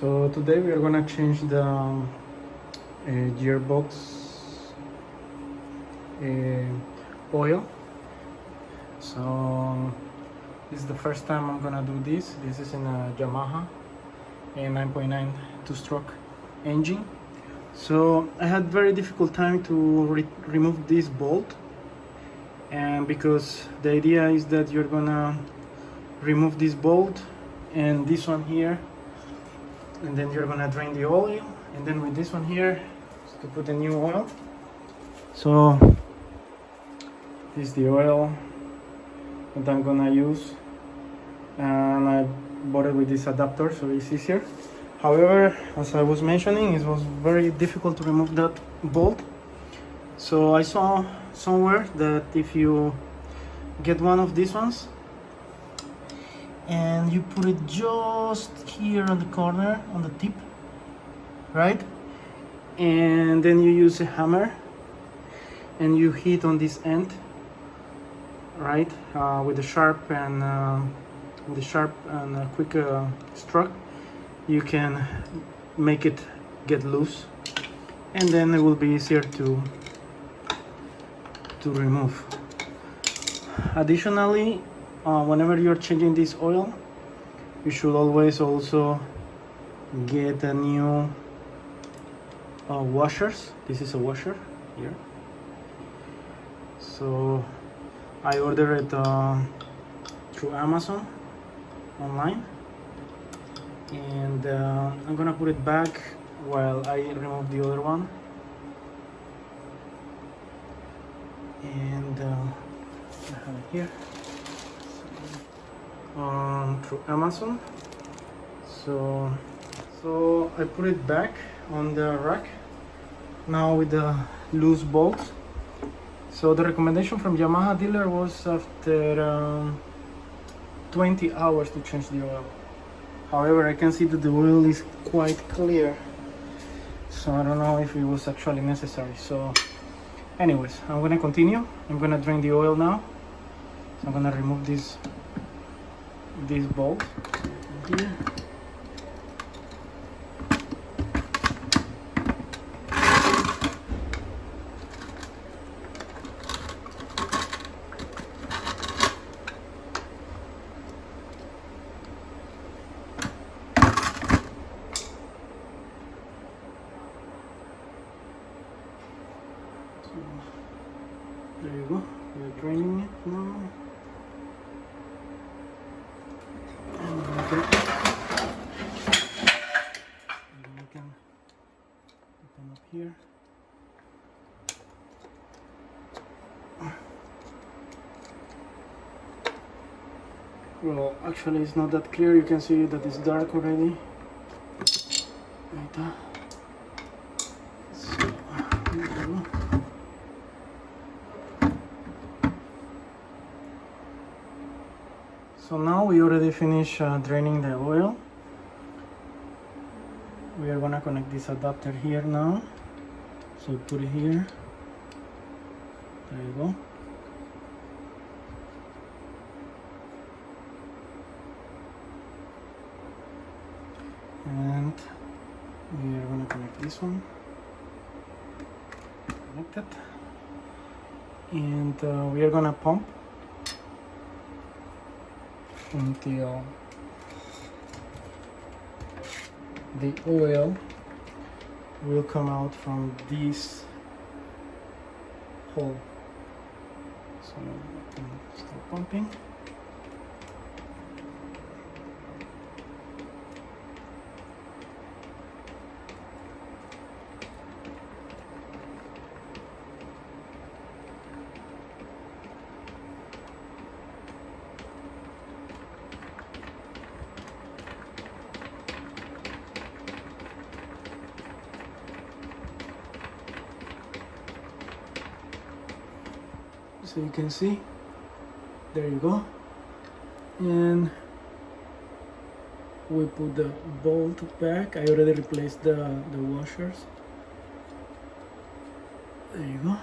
So today we are gonna change the gearbox oil. So this is the first time I'm gonna do this. This is in a Yamaha, a 9.9 two-stroke engine. So I had very difficult time to remove this bolt, and because the idea is that you're gonna remove this bolt and this one here, and then you're gonna drain the oil, and then with this one here to put the new oil. So this is the oil that I'm gonna use, and I bought it with this adapter so it's easier. However, as I was mentioning, it was very difficult to remove that bolt. So I saw somewhere that if you get one of these ones and you put it just here on the corner, on the tip, right? And then you use a hammer and you hit on this end, right? With the sharp and quick stroke, you can make it get loose, and then it will be easier to remove. Additionally, whenever you're changing this oil, you should always also get a new washers. This is a washer here. So I ordered it through Amazon online, and I'm gonna put it back while I remove the other one. And I have it here through Amazon. So I put it back on the rack now with the loose bolts. So the recommendation from Yamaha dealer was after 20 hours to change the oil. However, I can see that the oil is quite clear, so I don't know if it was actually necessary. So anyways, I'm gonna continue. I'm gonna drain the oil now. So I'm gonna remove this bolt here. There you go, we're draining it now. And we can open up here. Well, actually it's not that clear. You can see that it's dark already. Right there. So, there you go. So now we already finished draining the oil. We are gonna connect this adapter here now. So put it here. There you go. And we are gonna connect this one. Connect it. And we are gonna pump until the oil will come out from this hole. So we can start pumping. So you can see, there you go, and we put the bolt back. I already replaced the washers. There you go.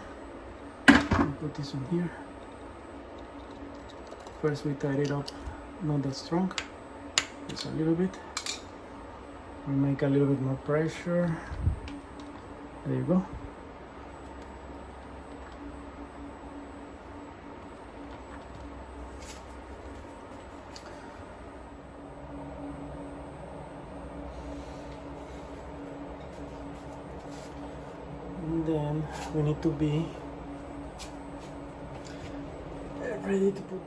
We put this one here. First we tied it up, not that strong, just a little bit. We make a little bit more pressure. There you go. And then we need to be ready to put